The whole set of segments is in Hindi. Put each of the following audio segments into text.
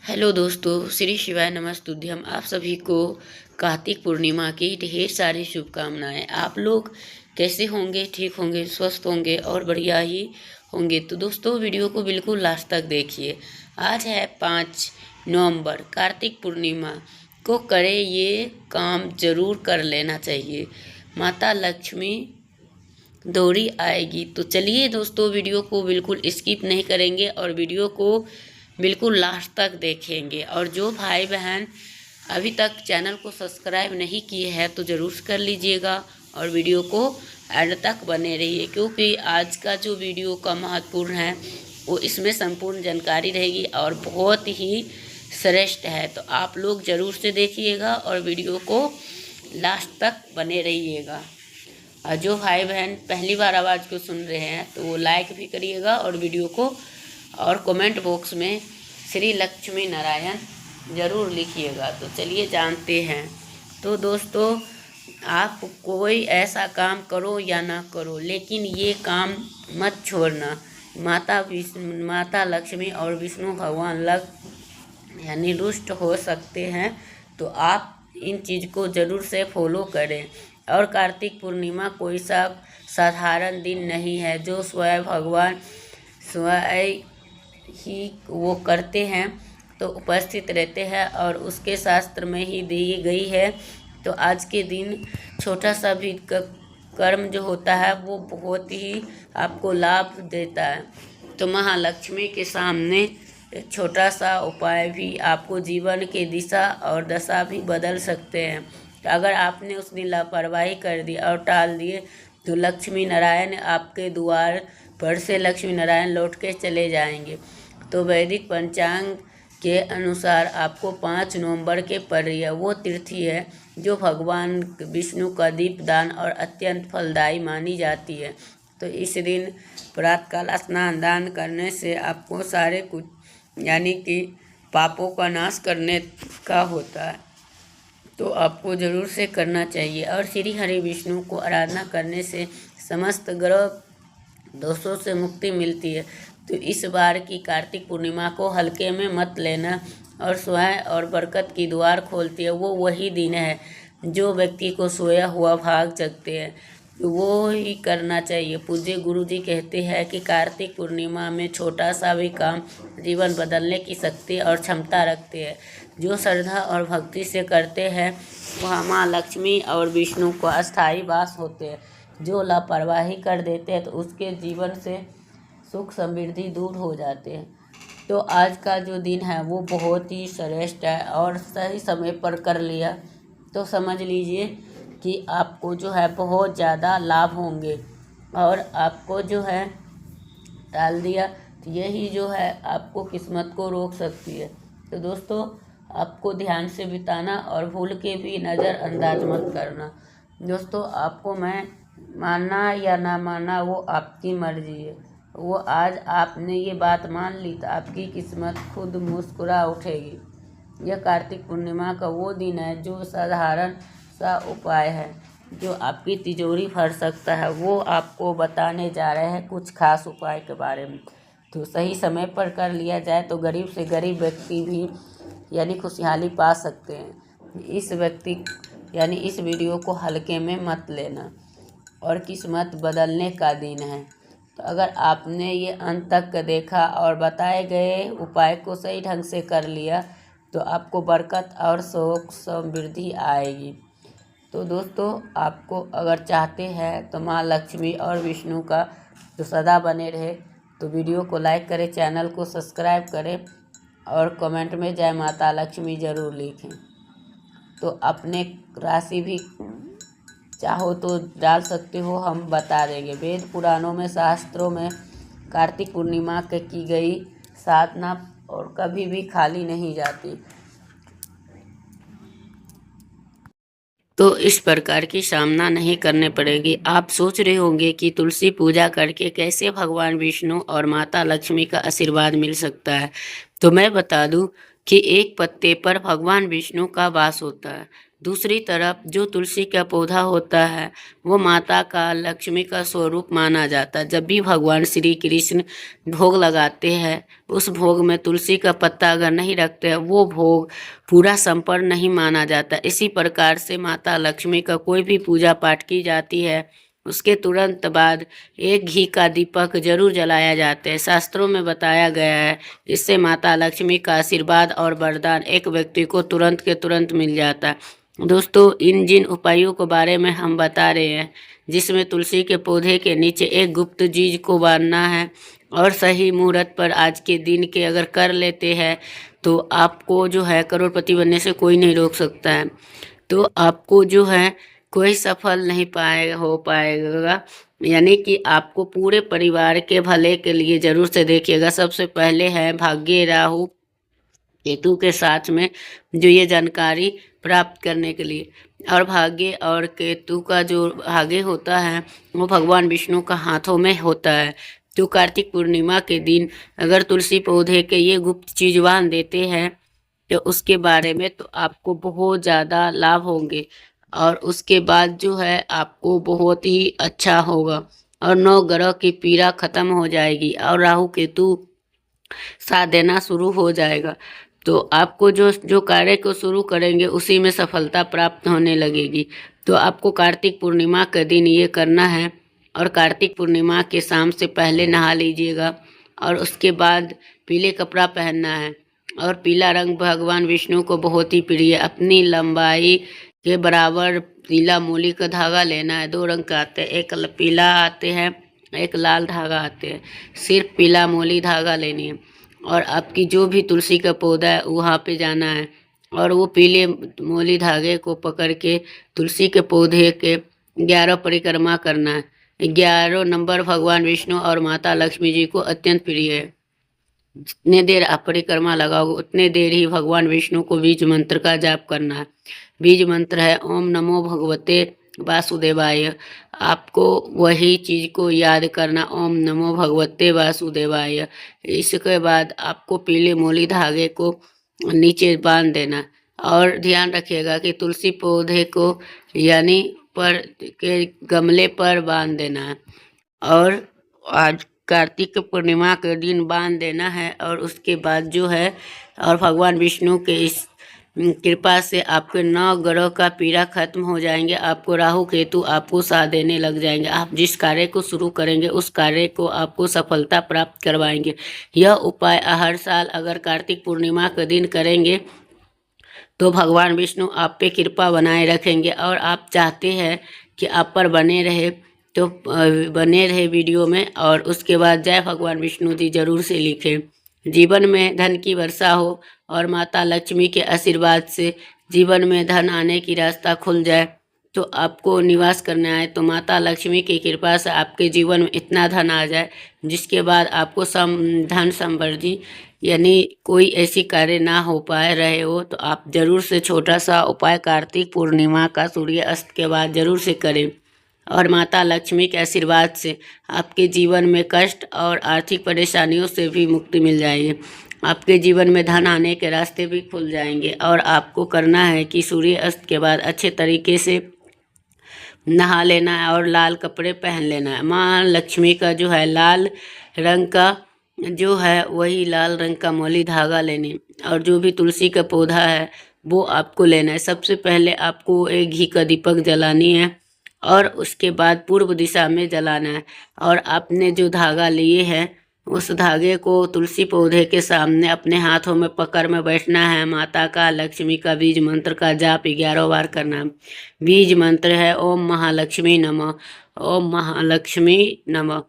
हेलो दोस्तों, श्री शिवाय नमस्तुभ्यम। आप सभी को कार्तिक पूर्णिमा की ढेर सारी शुभकामनाएं। आप लोग कैसे होंगे? ठीक होंगे, स्वस्थ होंगे और बढ़िया ही होंगे। तो दोस्तों, वीडियो को बिल्कुल लास्ट तक देखिए। आज है 5 नवंबर, कार्तिक पूर्णिमा को करें ये काम जरूर कर लेना चाहिए। माता लक्ष्मी दौड़ी आएगी। तो चलिए दोस्तों, वीडियो को बिल्कुल स्किप नहीं करेंगे और वीडियो को बिल्कुल लास्ट तक देखेंगे। और जो भाई बहन अभी तक चैनल को सब्सक्राइब नहीं किए हैं तो ज़रूर कर लीजिएगा और वीडियो को एंड तक बने रहिए, क्योंकि आज का जो वीडियो का महत्वपूर्ण है वो इसमें संपूर्ण जानकारी रहेगी और बहुत ही श्रेष्ठ है। तो आप लोग ज़रूर से देखिएगा और वीडियो को लास्ट तक बने रहिएगा। और जो भाई बहन पहली बार आवाज़ को सुन रहे हैं तो वो लाइक भी करिएगा और वीडियो को और कमेंट बॉक्स में श्री लक्ष्मी नारायण ज़रूर लिखिएगा। तो चलिए जानते हैं। तो दोस्तों, आप कोई ऐसा काम करो या ना करो, लेकिन ये काम मत छोड़ना। माता लक्ष्मी और विष्णु भगवान यानी रुष्ट हो सकते हैं। तो आप इन चीज़ को ज़रूर से फॉलो करें। और कार्तिक पूर्णिमा कोई सा साधारण दिन नहीं है जो स्वयं भगवान स्वयं ही वो करते हैं, तो उपस्थित रहते हैं और उसके शास्त्र में ही दी गई है। तो आज के दिन छोटा सा भी कर्म जो होता है वो बहुत ही आपको लाभ देता है। तो महालक्ष्मी के सामने एक छोटा सा उपाय भी आपको जीवन की दिशा और दशा भी बदल सकते हैं। तो अगर आपने उस दिन लापरवाही कर दी और टाल दिए तो लक्ष्मी नारायण आपके द्वार पर से लक्ष्मी नारायण लौट के चले जाएंगे। तो वैदिक पंचांग के अनुसार आपको 5 नवंबर के पर्य वो तिथि है जो भगवान विष्णु का दीपदान और अत्यंत फलदायी मानी जाती है। तो इस दिन प्रातःकाल स्नान दान करने से आपको सारे कुछ यानी कि पापों का नाश करने का होता है, तो आपको ज़रूर से करना चाहिए। और श्री हरि विष्णु को आराधना करने से समस्त ग्रह दोषों से मुक्ति मिलती है। तो इस बार की कार्तिक पूर्णिमा को हल्के में मत लेना और स्वयं और बरकत की द्वार खोलती है। वो वही दिन है जो व्यक्ति को सोया हुआ भाग जगते हैं, वो ही करना चाहिए। पूज्य गुरु जी कहते हैं कि कार्तिक पूर्णिमा में छोटा सा भी काम जीवन बदलने की शक्ति और क्षमता रखते हैं। जो श्रद्धा और भक्ति से करते हैं वह माँ लक्ष्मी और विष्णु को अस्थायी वास होते हैं। जो लापरवाही कर देते हैं तो उसके जीवन से सुख समृद्धि दूर हो जाते हैं। तो आज का जो दिन है वो बहुत ही श्रेष्ठ है और सही समय पर कर लिया तो समझ लीजिए कि आपको जो है बहुत ज़्यादा लाभ होंगे। और आपको जो है टाल दिया तो यही जो है आपको किस्मत को रोक सकती है। तो दोस्तों, आपको ध्यान से बिताना और भूल के भी नज़रअंदाज मत करना। दोस्तों, आपको मैं मानना या ना मानना वो आपकी मर्जी है। वो आज आपने ये बात मान ली तो आपकी किस्मत खुद मुस्कुरा उठेगी। यह कार्तिक पूर्णिमा का वो दिन है जो साधारण सा उपाय है जो आपकी तिजोरी भर सकता है। वो आपको बताने जा रहे हैं कुछ खास उपाय के बारे में। तो सही समय पर कर लिया जाए तो गरीब से गरीब व्यक्ति भी यानी खुशहाली पा सकते हैं। इस वीडियो को हल्के में मत लेना और किस्मत बदलने का दिन है। तो अगर आपने ये अंत तक देखा और बताए गए उपाय को सही ढंग से कर लिया तो आपको बरकत और सुख समृद्धि आएगी। तो दोस्तों, आपको अगर चाहते हैं तो माँ लक्ष्मी और विष्णु का जो सदा बने रहे तो वीडियो को लाइक करें, चैनल को सब्सक्राइब करें और कमेंट में जय माता लक्ष्मी ज़रूर लिखें। तो अपने राशि भी चाहो तो डाल सकते हो, हम बता देंगे। वेद पुराणों में शास्त्रों में कार्तिक पूर्णिमा के की गई साधना और कभी भी खाली नहीं जाती। तो इस प्रकार की सामना नहीं करने पड़ेगी। आप सोच रहे होंगे कि तुलसी पूजा करके कैसे भगवान विष्णु और माता लक्ष्मी का आशीर्वाद मिल सकता है। तो मैं बता दूं कि एक पत्ते पर भगवान विष्णु का वास होता है। दूसरी तरफ जो तुलसी का पौधा होता है वो माता का, लक्ष्मी का स्वरूप माना जाता है। जब भी भगवान श्री कृष्ण भोग लगाते हैं, उस भोग में तुलसी का पत्ता अगर नहीं रखते हैं, वो भोग पूरा संपन्न नहीं माना जाता। इसी प्रकार से माता लक्ष्मी का कोई भी पूजा पाठ की जाती है, उसके तुरंत बाद एक घी का दीपक जरूर जलाया जाता है। शास्त्रों में बताया गया है, इससे माता लक्ष्मी का आशीर्वाद और वरदान एक व्यक्ति को तुरंत के तुरंत मिल जाता है। दोस्तों, इन जिन उपायों के बारे में हम बता रहे हैं, जिसमें तुलसी के पौधे के नीचे एक गुप्त चीज को बांधना है और सही मुहूर्त पर आज के दिन के अगर कर लेते हैं तो आपको जो है करोड़पति बनने से कोई नहीं रोक सकता है। तो आपको जो है कोई सफल नहीं हो पाएगा, यानी कि आपको पूरे परिवार के भले के लिए जरूर से देखिएगा। सबसे पहले है भाग्य राहु केतु के साथ में जो ये जानकारी प्राप्त करने के लिए, और भाग्य और केतु का जो भाग्य होता है वो भगवान विष्णु का हाथों में होता है। तो कार्तिक पूर्णिमा के दिन अगर तुलसी पौधे के ये गुप्त चीज बांध देते हैं तो उसके बारे में तो आपको बहुत ज़्यादा लाभ होंगे, और उसके बाद जो है आपको बहुत ही अच्छा होगा और 9 ग्रह की पीड़ा खत्म हो जाएगी और राहु केतु साथ देना शुरू हो जाएगा। तो आपको जो जो कार्य को शुरू करेंगे उसी में सफलता प्राप्त होने लगेगी। तो आपको कार्तिक पूर्णिमा के दिन ये करना है, और कार्तिक पूर्णिमा के शाम से पहले नहा लीजिएगा और उसके बाद पीले कपड़ा पहनना है। और पीला रंग भगवान विष्णु को बहुत ही प्रिय है। अपनी लंबाई के बराबर पीला मूली का धागा लेना है। 2 रंग का आते हैं, एक पीला आते हैं, एक लाल धागा आते हैं। सिर्फ पीला मूली धागा लेनी है और आपकी जो भी तुलसी का पौधा है वहाँ पे जाना है और वो पीले मूली धागे को पकड़ के तुलसी के पौधे के 11 परिक्रमा करना है। 11 नंबर भगवान विष्णु और माता लक्ष्मी जी को अत्यंत प्रिय है। जितने देर आप परिक्रमा लगाओगे उतने देर ही भगवान विष्णु को बीज मंत्र का जाप करना है। बीज मंत्र है ओम नमो भगवते वासुदेवाय। आपको वही चीज को याद करना, ओम नमो भगवते वासुदेवाय। इसके बाद आपको पीले मूली धागे को नीचे बांध देना और ध्यान रखिएगा कि तुलसी पौधे को यानी पर के गमले पर बांध देना है और आज कार्तिक पूर्णिमा के दिन बांध देना है। और उसके बाद जो है और भगवान विष्णु के इस कृपा से आपके 9 ग्रह का पीड़ा खत्म हो जाएंगे। आपको राहु केतु आपको साथ देने लग जाएंगे। आप जिस कार्य को शुरू करेंगे उस कार्य को आपको सफलता प्राप्त करवाएंगे। यह उपाय हर साल अगर कार्तिक पूर्णिमा के दिन करेंगे तो भगवान विष्णु आप पे कृपा बनाए रखेंगे। और आप चाहते हैं कि आप पर बने रहे तो बने रहे वीडियो में, और उसके बाद जय भगवान विष्णु जी जरूर से लिखें। जीवन में धन की वर्षा हो और माता लक्ष्मी के आशीर्वाद से जीवन में धन आने की रास्ता खुल जाए। तो आपको निवास करना है तो माता लक्ष्मी की कृपा से आपके जीवन में इतना धन आ जाए जिसके बाद आपको धन समृद्धि यानी कोई ऐसी कार्य ना हो पाए रहे हो, तो आप जरूर से छोटा सा उपाय कार्तिक पूर्णिमा का सूर्य अस्त के बाद जरूर से करें। और माता लक्ष्मी के आशीर्वाद से आपके जीवन में कष्ट और आर्थिक परेशानियों से भी मुक्ति मिल जाएगी। आपके जीवन में धन आने के रास्ते भी खुल जाएंगे। और आपको करना है कि सूर्य अस्त के बाद अच्छे तरीके से नहा लेना है और लाल कपड़े पहन लेना है। माँ लक्ष्मी का जो है लाल रंग का जो है वही लाल रंग का मौली धागा लेने, और जो भी तुलसी का पौधा है वो आपको लेना है। सबसे पहले आपको एक घी का दीपक जलानी है और उसके बाद पूर्व दिशा में जलाना है। और आपने जो धागा लिए है उस धागे को तुलसी पौधे के सामने अपने हाथों में पकड़ में बैठना है। माता का लक्ष्मी का बीज मंत्र का जाप 11 बार करना है। बीज मंत्र है ओम महालक्ष्मी नमः, ओम महालक्ष्मी नमः।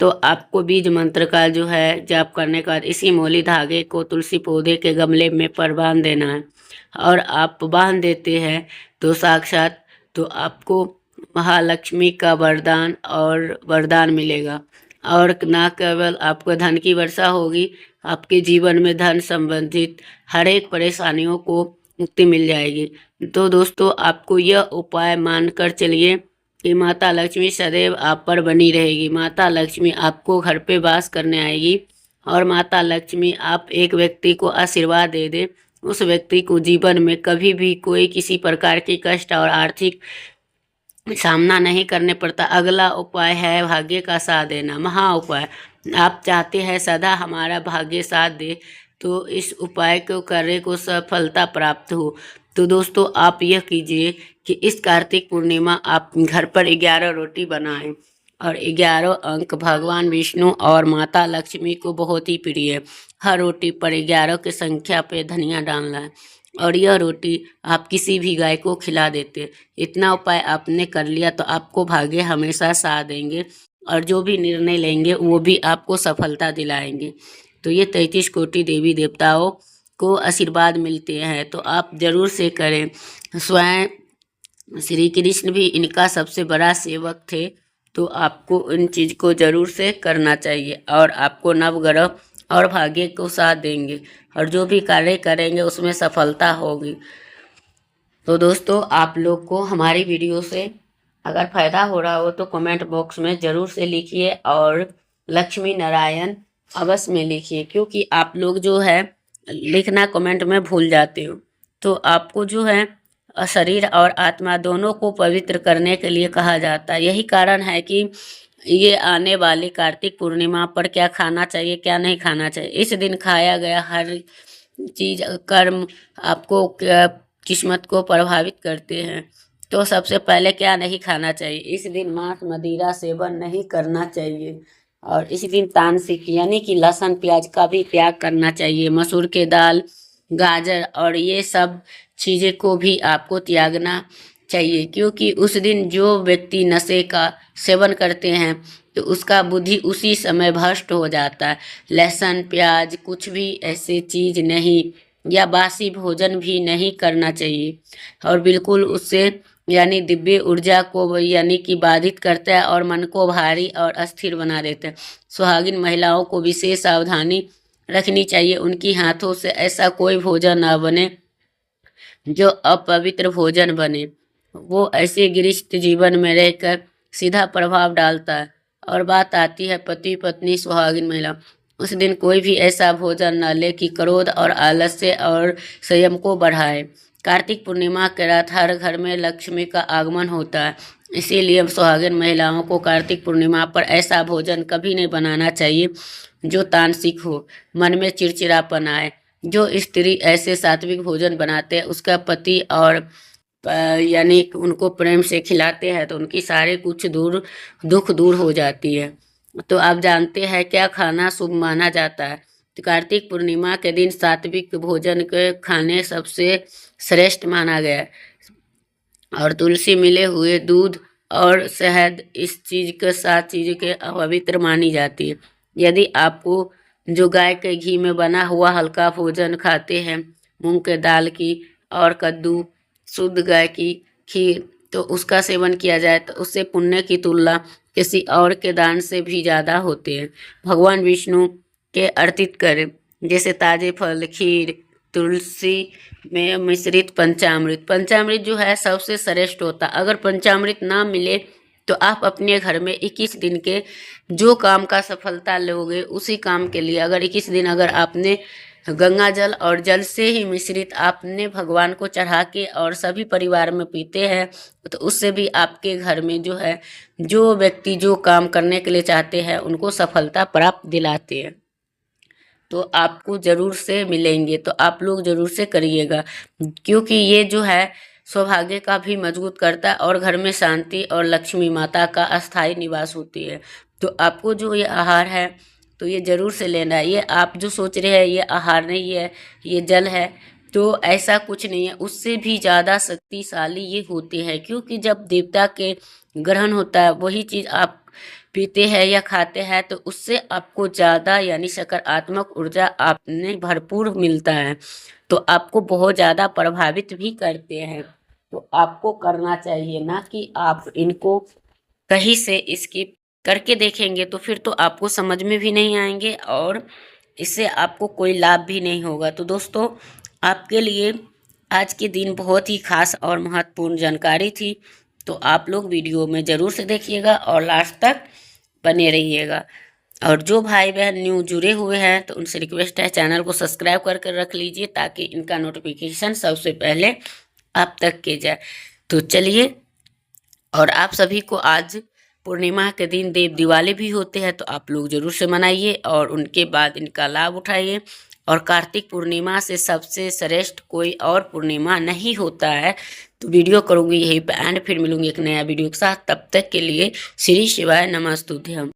तो आपको बीज मंत्र का जो है जाप करने के बाद इसी मौली धागे को तुलसी पौधे के गमले में पर बांध देना है। और आप बांध देते हैं तो साक्षात तो आपको महालक्ष्मी का वरदान मिलेगा। और ना केवल आपको धन की वर्षा होगी, आपके जीवन में धन संबंधित हर एक परेशानियों को मुक्ति मिल जाएगी। तो दोस्तों, आपको यह उपाय मानकर चलिए कि माता लक्ष्मी सदैव आप पर बनी रहेगी। माता लक्ष्मी आपको घर पे वास करने आएगी और माता लक्ष्मी आप एक व्यक्ति को आशीर्वाद दे दे उस व्यक्ति को जीवन में कभी भी कोई किसी प्रकार की कष्ट और आर्थिक सामना नहीं करने पड़ता। अगला उपाय है भाग्य का साथ देना। महा उपाय, आप चाहते हैं सदा हमारा भाग्य साथ दे तो इस उपाय को करने को सफलता प्राप्त हो। तो दोस्तों आप यह कीजिए कि इस कार्तिक पूर्णिमा आप घर पर 11 रोटी बनाएं और 11 अंक भगवान विष्णु और माता लक्ष्मी को बहुत ही प्रिय है। हर रोटी पर 11 की संख्या पे धनिया डालना है और यह रोटी आप किसी भी गाय को खिला देते। इतना उपाय आपने कर लिया तो आपको भाग्य हमेशा साथ देंगे और जो भी निर्णय लेंगे वो भी आपको सफलता दिलाएंगे। तो ये 33 कोटि देवी देवताओं को आशीर्वाद मिलते हैं तो आप जरूर से करें। स्वयं श्री कृष्ण भी इनका सबसे बड़ा सेवक थे तो आपको इन चीज़ को जरूर से करना चाहिए और आपको नवग्रह और भाग्य को साथ देंगे और जो भी कार्य करेंगे उसमें सफलता होगी। तो दोस्तों आप लोग को हमारी वीडियो से अगर फ़ायदा हो रहा हो तो कमेंट बॉक्स में ज़रूर से लिखिए और लक्ष्मी नारायण अवश्य में लिखिए, क्योंकि आप लोग जो है लिखना कमेंट में भूल जाते हो। तो आपको जो है शरीर और आत्मा दोनों को पवित्र करने के लिए कहा जाता है। यही कारण है कि ये आने वाली कार्तिक पूर्णिमा पर क्या खाना चाहिए क्या नहीं खाना चाहिए। इस दिन खाया गया हर चीज़ कर्म आपको किस्मत को प्रभावित करते हैं। तो सबसे पहले क्या नहीं खाना चाहिए, इस दिन मांस मदिरा सेवन नहीं करना चाहिए और इस दिन तामसिक यानी कि लहसुन प्याज का भी त्याग करना चाहिए। मसूर के दाल, गाजर और ये सब चीज़ें को भी आपको त्यागना चाहिए, क्योंकि उस दिन जो व्यक्ति नशे का सेवन करते हैं तो उसका बुद्धि उसी समय भ्रष्ट हो जाता है। लहसुन प्याज कुछ भी ऐसे चीज़ नहीं या बासी भोजन भी नहीं करना चाहिए और बिल्कुल उससे यानी दिव्य ऊर्जा को यानी कि बाधित करता है और मन को भारी और अस्थिर बना देता है। सुहागिन महिलाओं को विशेष सावधानी रखनी चाहिए, उनकी हाथों से ऐसा कोई भोजन ना बने जो अपवित्र भोजन बने। वो ऐसे गृहस्थ जीवन में रहकर सीधा प्रभाव डालता है। और बात आती है पति पत्नी सुहागिन महिला, उस दिन कोई भी ऐसा भोजन न ले कि क्रोध और आलस्य और संयम को बढ़ाए। कार्तिक पूर्णिमा के रात हर घर में लक्ष्मी का आगमन होता है, इसीलिए सुहागिन महिलाओं को कार्तिक पूर्णिमा पर ऐसा भोजन कभी नहीं बनाना चाहिए जो तामसिक हो, मन में चिड़चिड़ापन आए। जो स्त्री ऐसे सात्विक भोजन बनाते हैं उसका पति और यानी उनको प्रेम से खिलाते हैं तो उनकी सारे कुछ दुख दूर हो जाती है। तो आप जानते हैं क्या खाना शुभ माना जाता है। तो कार्तिक पूर्णिमा के दिन सात्विक भोजन के खाने सबसे श्रेष्ठ माना गया है और तुलसी मिले हुए दूध और शहद इस चीज़ के साथ चीज़ के पवित्र मानी जाती है। यदि आपको जो गाय के घी में बना हुआ हल्का भोजन खाते हैं, मूंग के दाल की और कद्दू, शुद्ध गाय की खीर, तो उसका सेवन किया जाए तो उससे पुण्य की तुलना किसी और के दान से भी ज़्यादा होते हैं। भगवान विष्णु के अर्पित करें, जैसे ताजे फल, खीर, तुलसी में मिश्रित पंचामृत। पंचामृत जो है सबसे श्रेष्ठ होता। अगर पंचामृत ना मिले तो आप अपने घर में 21 दिन के जो काम का सफलता लोगे उसी काम के लिए अगर 21 दिन अगर आपने गंगा जल और जल से ही मिश्रित आपने भगवान को चढ़ा के और सभी परिवार में पीते हैं तो उससे भी आपके घर में जो है जो व्यक्ति जो काम करने के लिए चाहते हैं उनको सफलता प्राप्त दिलाते हैं। तो आपको ज़रूर से मिलेंगे तो आप लोग ज़रूर से करिएगा, क्योंकि ये जो है सौभाग्य का भी मजबूत करता है और घर में शांति और लक्ष्मी माता का अस्थायी निवास होती है। तो आपको जो ये आहार है तो ये ज़रूर से लेना है। ये आप जो सोच रहे हैं ये आहार नहीं है, ये जल है, तो ऐसा कुछ नहीं है, उससे भी ज़्यादा शक्तिशाली ये होते हैं, क्योंकि जब देवता के ग्रहण होता है वही चीज़ आप पीते हैं या खाते हैं तो उससे आपको ज़्यादा यानी सकारात्मक ऊर्जा आपने भरपूर मिलता है, तो आपको बहुत ज़्यादा प्रभावित भी करते हैं। तो आपको करना चाहिए, ना कि आप इनको कहीं से स्किप करके देखेंगे तो फिर तो आपको समझ में भी नहीं आएंगे और इससे आपको कोई लाभ भी नहीं होगा। तो दोस्तों आपके लिए आज के दिन बहुत ही खास और महत्वपूर्ण जानकारी थी, तो आप लोग वीडियो में ज़रूर से देखिएगा और लास्ट तक बने रहिएगा। और जो भाई बहन न्यू जुड़े हुए हैं तो उनसे रिक्वेस्ट है चैनल को सब्सक्राइब कर कर रख लीजिए ताकि इनका नोटिफिकेशन सबसे पहले आप तक के जाए। तो चलिए, और आप सभी को आज पूर्णिमा के दिन देव दिवाली भी होते हैं तो आप लोग जरूर से मनाइए और उनके बाद इनका लाभ उठाइए। और कार्तिक पूर्णिमा से सबसे श्रेष्ठ कोई और पूर्णिमा नहीं होता है। तो वीडियो करूँगी यहीं पे एंड फिर मिलूंगी एक नया वीडियो के साथ। तब तक के लिए श्री शिवाय नमस्तुभ्यम।